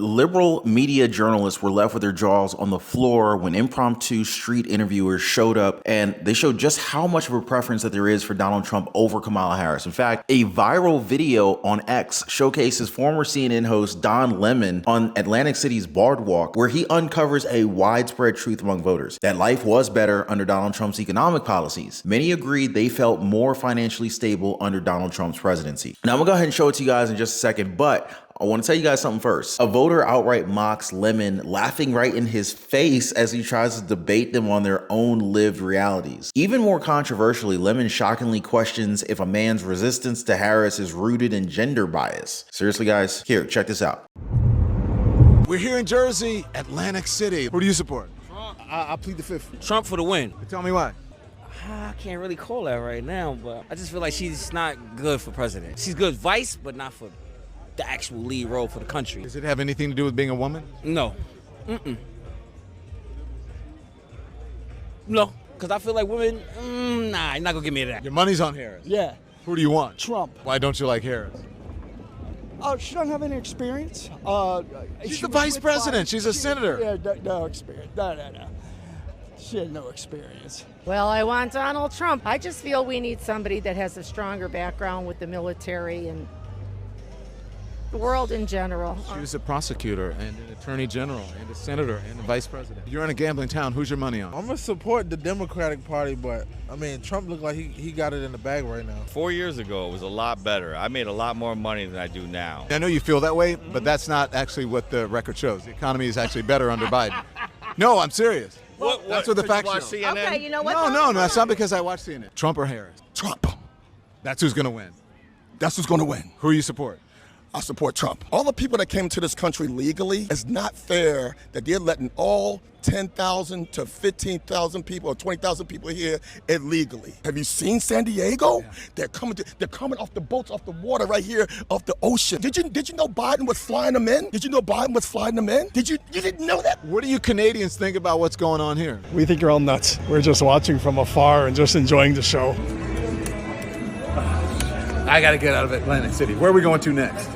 Liberal media journalists were left with their jaws on the floor when impromptu street interviewers showed up, and they showed just how much of a preference that there is for Donald Trump over Kamala Harris. In fact, a viral video on X showcases former CNN host Don Lemon on Atlantic City's Boardwalk, where he uncovers a widespread truth among voters that life was better under Donald Trump's economic policies. Many agreed they felt more financially stable under Donald Trump's presidency. Now, I'm gonna go ahead and show it to you guys in just a second, but I want to tell you guys something first. A voter outright mocks Lemon, laughing right in his face as he tries to debate them on their own lived realities. Even more controversially, Lemon shockingly questions if a man's resistance to Harris is rooted in gender bias. Seriously, guys, here, check this out. We're here in Jersey, Atlantic City. Who do you support? Trump. I plead the fifth. Trump for the win. Tell me why. I can't really call that right now, but I just feel like she's not good for president. She's good vice, but not for the actual lead role for the country. Does it have anything to do with being a woman? No. No, because I feel like women, nah, you're not going to give me that. Your money's on Harris. Yeah. Who do you want? Trump. Why don't you like Harris? She doesn't have any experience. She's the vice president. She's a senator. Yeah, no experience. No. She had no experience. Well, I want Donald Trump. I just feel we need somebody that has a stronger background with the military and the world in general. She was a prosecutor and an attorney general and a senator and a vice president. You're in a gambling town. Who's your money on? I'm going to support the Democratic Party, but, I mean, Trump looked like he got it in the bag right now. 4 years ago, it was a lot better. I made a lot more money than I do now. I know you feel that way, but that's not actually what the record shows. The economy is actually better under Biden. No, I'm serious. That's what the facts show. CNN? Okay, you know what? No, that's not because I watch CNN. Trump or Harris? Trump. That's who's going to win. That's who's going to win. Who you support? I support Trump. All the people that came to this country legally, it's not fair that they're letting all 10,000 to 15,000 people or 20,000 people here illegally. Have you seen San Diego? Yeah. They're coming off the boats, off the water right here, off the ocean. Did you know Biden was flying them in? Did you know Biden was flying them in? You didn't know that? What do you Canadians think about what's going on here? We think you're all nuts. We're just watching from afar and just enjoying the show. I got to get out of Atlantic City. Where are we going to next?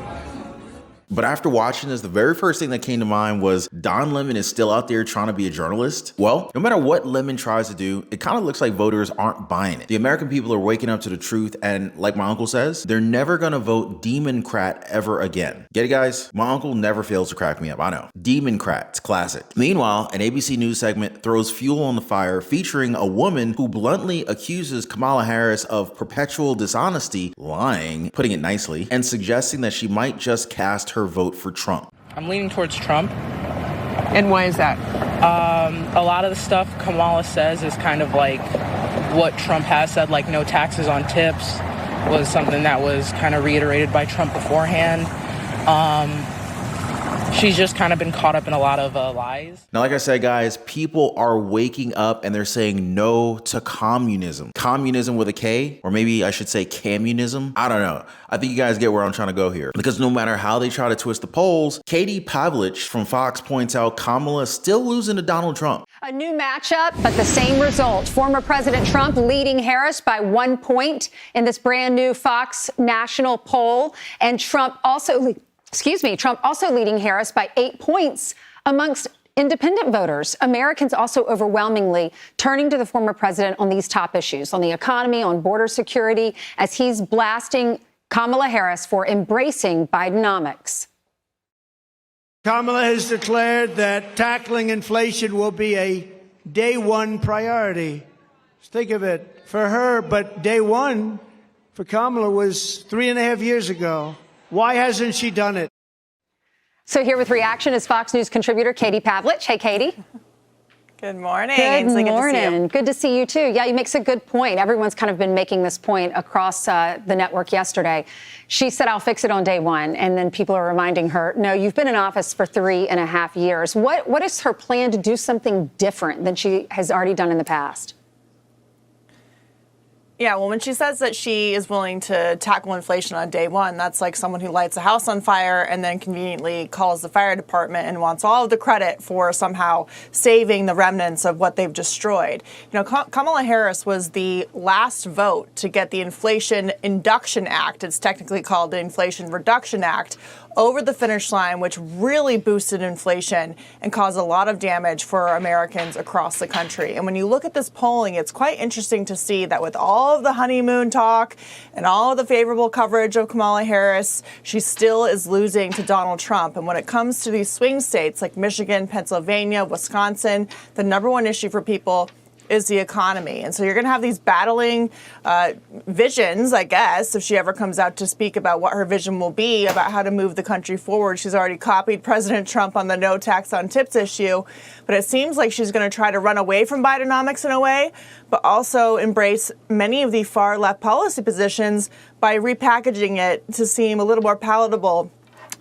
But after watching this, the very first thing that came to mind was Don Lemon is still out there trying to be a journalist. Well, no matter what Lemon tries to do, it kind of looks like voters aren't buying it. The American people are waking up to the truth, and like my uncle says, they're never gonna vote Democrat ever again. Get it, guys? My uncle never fails to crack me up, I know. Democrats, classic. Meanwhile, an ABC News segment throws fuel on the fire featuring a woman who bluntly accuses Kamala Harris of perpetual dishonesty, lying, putting it nicely, and suggesting that she might just cast her vote for Trump. I'm leaning towards Trump. And why is that? A lot of the stuff Kamala says is kind of like what Trump has said, like no taxes on tips was something that was kind of reiterated by Trump beforehand. She's just kind of been caught up in a lot of lies. Now, like I said, guys, people are waking up and they're saying no to communism. Communism with a K, or maybe I should say communism. I don't know. I think you guys get where I'm trying to go here. Because no matter how they try to twist the polls, Katie Pavlich from Fox points out Kamala is still losing to Donald Trump. A new matchup, but the same result. Former President Trump leading Harris by 1 point in this brand new Fox national poll. And Trump also leading Harris by 8 points amongst independent voters. Americans also overwhelmingly turning to the former president on these top issues, on the economy, on border security, as he's blasting Kamala Harris for embracing Bidenomics. Kamala has declared that tackling inflation will be a day one priority. Just think of it for her, but day one for Kamala was 3.5 years ago. Why hasn't she done it? So here with reaction is Fox News contributor Katie Pavlich. Hey, Katie. Good morning. Good morning. Good to see you. Good to see you, too. Yeah, you makes a good point. Everyone's kind of been making this point across the network yesterday. She said, I'll fix it on day one. And then people are reminding her, no, you've been in office for 3.5 years. What is her plan to do something different than she has already done in the past? Yeah, well, when she says that she is willing to tackle inflation on day one, that's like someone who lights a house on fire and then conveniently calls the fire department and wants all of the credit for somehow saving the remnants of what they've destroyed. You know, Kamala Harris was the last vote to get the Inflation Induction Act, it's technically called the Inflation Reduction Act, over the finish line, which really boosted inflation and caused a lot of damage for Americans across the country. And when you look at this polling, it's quite interesting to see that with all of the honeymoon talk and all of the favorable coverage of Kamala Harris, she still is losing to Donald Trump. And when it comes to these swing states like Michigan, Pennsylvania, Wisconsin, the number one issue for people is the economy. And so you're going to have these battling visions, I guess, if she ever comes out to speak about what her vision will be about how to move the country forward. She's already copied President Trump on the no tax on tips issue, but it seems like she's going to try to run away from Bidenomics in a way, but also embrace many of the far left policy positions by repackaging it to seem a little more palatable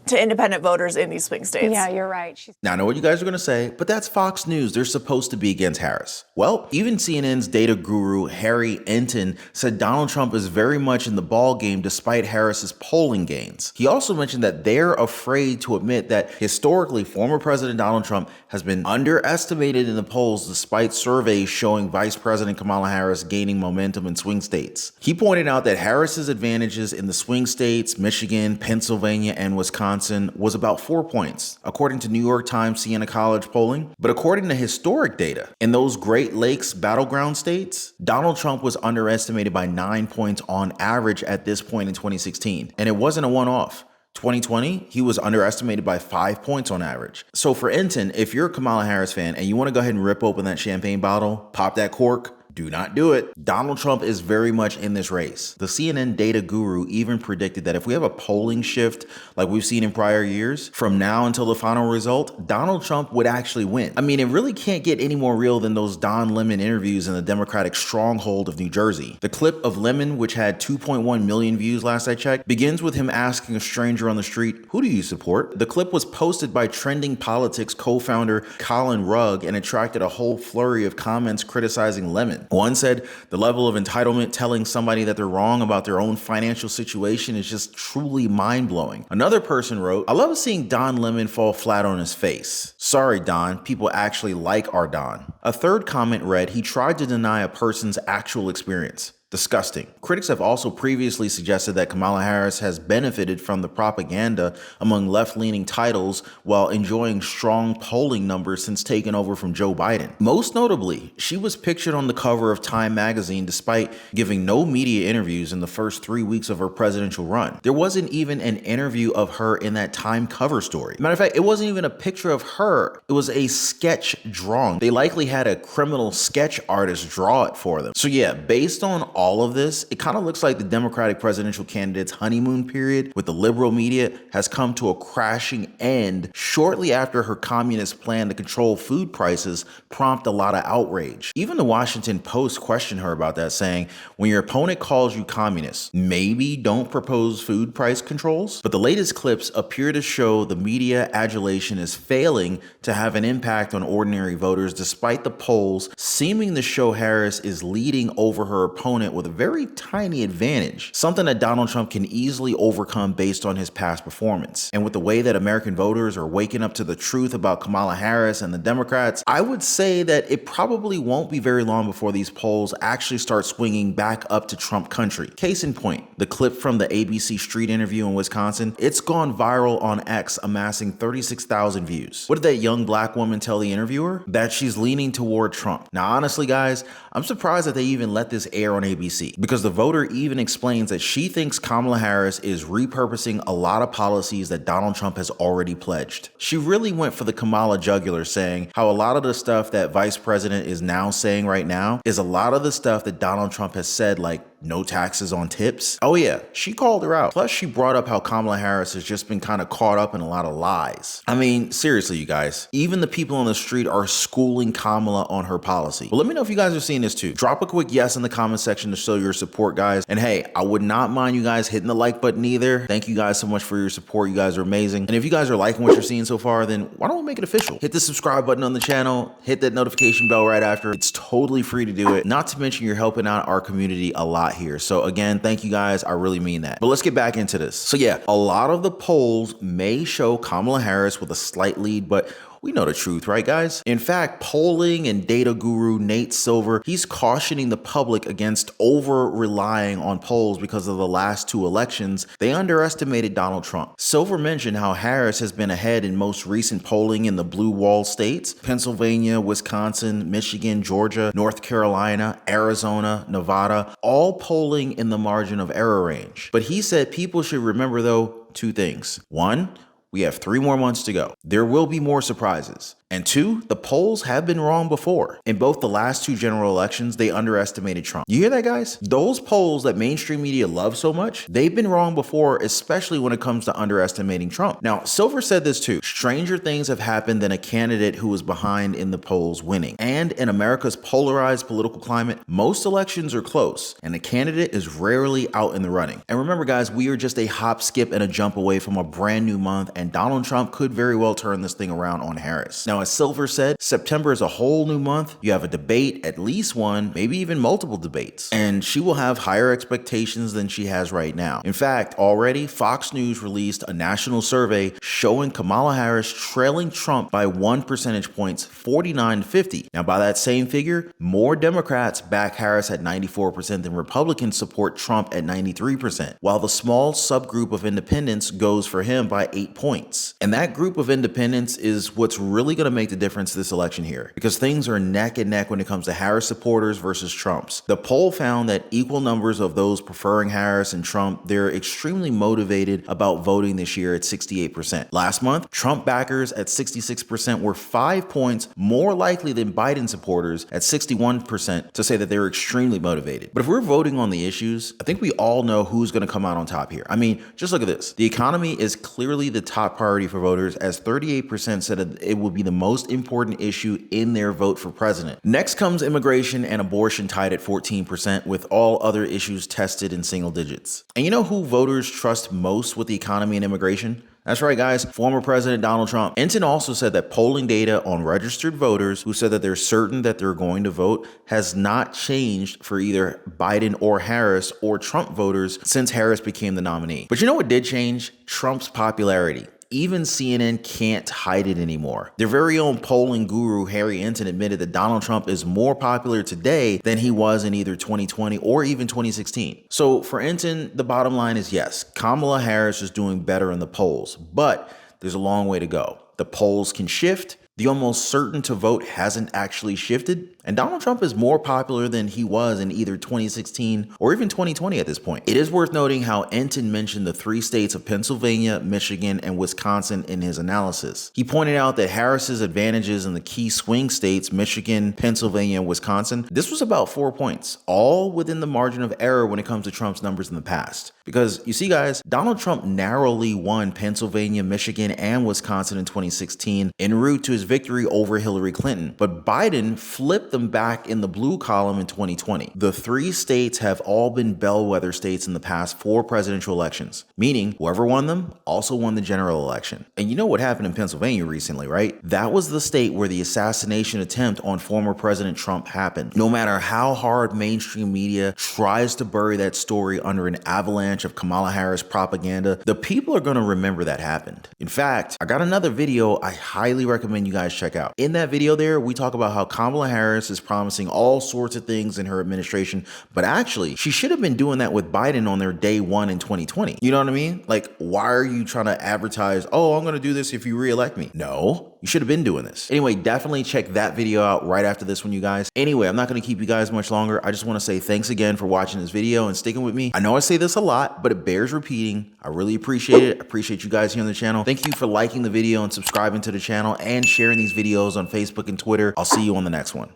to independent voters in these swing states. Yeah, you're right. Now, I know what you guys are going to say, but that's Fox News. They're supposed to be against Harris. Well, even CNN's data guru, Harry Enton, said Donald Trump is very much in the ball game despite Harris's polling gains. He also mentioned that they're afraid to admit that historically, former President Donald Trump has been underestimated in the polls despite surveys showing Vice President Kamala Harris gaining momentum in swing states. He pointed out that Harris's advantages in the swing states, Michigan, Pennsylvania, and Wisconsin, was about 4 points, according to New York Times Siena College polling. But according to historic data, in those Great Lakes battleground states, Donald Trump was underestimated by 9 points on average at this point in 2016. And it wasn't a one-off. 2020, he was underestimated by 5 points on average. So for Enton, if you're a Kamala Harris fan and you want to go ahead and rip open that champagne bottle, pop that cork, do not do it. Donald Trump is very much in this race. The CNN data guru even predicted that if we have a polling shift like we've seen in prior years, from now until the final result, Donald Trump would actually win. I mean, it really can't get any more real than those Don Lemon interviews in the Democratic stronghold of New Jersey. The clip of Lemon, which had 2.1 million views last I checked, begins with him asking a stranger on the street, "Who do you support?" The clip was posted by Trending Politics co-founder Colin Rugg and attracted a whole flurry of comments criticizing Lemon. One said, "The level of entitlement telling somebody that they're wrong about their own financial situation is just truly mind-blowing." Another person wrote, "I love seeing Don Lemon fall flat on his face. Sorry, Don, people actually like our Don." A third comment read, "He tried to deny a person's actual experience. Disgusting." Critics have also previously suggested that Kamala Harris has benefited from the propaganda among left-leaning titles while enjoying strong polling numbers since taking over from Joe Biden. Most notably, she was pictured on the cover of Time magazine despite giving no media interviews in the first 3 weeks of her presidential run. There wasn't even an interview of her in that Time cover story. Matter of fact, it wasn't even a picture of her. It was a sketch drawing. They likely had a criminal sketch artist draw it for them. So yeah, based on all of this, it kind of looks like the Democratic presidential candidate's honeymoon period with the liberal media has come to a crashing end shortly after her communist plan to control food prices prompted a lot of outrage. Even the Washington Post questioned her about that, saying, "When your opponent calls you communist, maybe don't propose food price controls." But the latest clips appear to show the media adulation is failing to have an impact on ordinary voters, despite the polls seeming to show Harris is leading over her opponent with a very tiny advantage, something that Donald Trump can easily overcome based on his past performance. And with the way that American voters are waking up to the truth about Kamala Harris and the Democrats, I would say that it probably won't be very long before these polls actually start swinging back up to Trump country. Case in point, the clip from the ABC Street interview in Wisconsin, it's gone viral on X, amassing 36,000 views. What did that young black woman tell the interviewer? That she's leaning toward Trump. Now, honestly, guys, I'm surprised that they even let this air on ABC, because the voter even explains that she thinks Kamala Harris is repurposing a lot of policies that Donald Trump has already pledged. She really went for the Kamala jugular, saying how a lot of the stuff that Vice President is now saying right now is a lot of the stuff that Donald Trump has said, like no taxes on tips. Oh yeah, she called her out. Plus, she brought up how Kamala Harris has just been kind of caught up in a lot of lies. I mean, seriously, you guys, even the people on the street are schooling Kamala on her policy. But let me know if you guys are seeing this too. Drop a quick yes in the comment section to show your support, guys. And hey, I would not mind you guys hitting the like button either. Thank you guys so much for your support. You guys are amazing. And if you guys are liking what you're seeing so far, then why don't we make it official? Hit the subscribe button on the channel, hit that notification bell right after. It's totally free to do it. Not to mention you're helping out our community a lot here. So again, thank you guys. I really mean that. But let's get back into this. So yeah, a lot of the polls may show Kamala Harris with a slight lead, but We know the truth, right guys? In fact, polling and data guru Nate Silver, he's cautioning the public against over-relying on polls because of the last two elections. They underestimated Donald Trump. Silver mentioned how Harris has been ahead in most recent polling in the blue wall states: Pennsylvania, Wisconsin, Michigan, Georgia, North Carolina, Arizona, Nevada, all polling in the margin of error range. But he said people should remember, though, two things. One, we have 3 more months to go. There will be more surprises. And 2, the polls have been wrong before. In both the last 2 general elections, they underestimated Trump. You hear that, guys? Those polls that mainstream media love so much, they've been wrong before, especially when it comes to underestimating Trump. Now, Silver said this too: stranger things have happened than a candidate who was behind in the polls winning. And in America's polarized political climate, most elections are close, and the candidate is rarely out in the running. And remember, guys, we are just a hop, skip, and a jump away from a brand new month, and Donald Trump could very well turn this thing around on Harris. Now, as Silver said, September is a whole new month. You have a debate, at least one, maybe even multiple debates, and she will have higher expectations than she has right now. In fact, already Fox News released a national survey showing Kamala Harris trailing Trump by 1 percentage points, 49-50. Now, by that same figure, more Democrats back Harris at 94% than Republicans support Trump at 93%, while the small subgroup of independents goes for him by 8 points. And that group of independents is what's really going to make the difference this election here, because things are neck and neck when it comes to Harris supporters versus Trump's. The poll found that equal numbers of those preferring Harris and Trump, they're extremely motivated about voting this year at 68%. Last month, Trump backers at 66% were 5 points more likely than Biden supporters at 61% to say that they're extremely motivated. But if we're voting on the issues, I think we all know who's going to come out on top here. I mean, just look at this. The economy is clearly the top priority for voters, as 38% said it will be the most important issue in their vote for president. Next comes immigration and abortion, tied at 14%, with all other issues tested in single digits. And you know who voters trust most with the economy and immigration? That's right, guys, former President Donald Trump. Ensign also said that polling data on registered voters who said that they're certain that they're going to vote has not changed for either Biden or Harris or Trump voters since Harris became the nominee. But you know what did change? Trump's popularity. Even CNN can't hide it anymore. Their very own polling guru, Harry Ensign, admitted that Donald Trump is more popular today than he was in either 2020 or even 2016. So for Ensign, the bottom line is yes, Kamala Harris is doing better in the polls, but there's a long way to go. The polls can shift. The almost certain to vote hasn't actually shifted, and Donald Trump is more popular than he was in either 2016 or even 2020 at this point. It is worth noting how Ensign mentioned the 3 states of Pennsylvania, Michigan, and Wisconsin in his analysis. He pointed out that Harris's advantages in the key swing states, Michigan, Pennsylvania, and Wisconsin, this was about 4 points, all within the margin of error when it comes to Trump's numbers in the past. Because you see, guys, Donald Trump narrowly won Pennsylvania, Michigan, and Wisconsin in 2016 en route to his victory over Hillary Clinton, but Biden flipped them back in the blue column in 2020. The 3 states have all been bellwether states in the past 4 presidential elections, meaning whoever won them also won the general election. And you know what happened in Pennsylvania recently, right? That was the state where the assassination attempt on former President Trump happened. No matter how hard mainstream media tries to bury that story under an avalanche of Kamala Harris propaganda, the people are going to remember that happened. In fact, I got another video I highly recommend you guys check out. In that video there, we talk about how Kamala Harris is promising all sorts of things in her administration, but actually, she should have been doing that with Biden on their day 1 in 2020. You know what I mean? Like, why are you trying to advertise, oh, I'm going to do this if you reelect me? No, you should have been doing this. Anyway, definitely check that video out right after this one, you guys. Anyway, I'm not going to keep you guys much longer. I just want to say thanks again for watching this video and sticking with me. I know I say this a lot, but it bears repeating. I really appreciate it. I appreciate you guys here on the channel. Thank you for liking the video and subscribing to the channel and sharing these videos on Facebook and Twitter. I'll see you on the next one.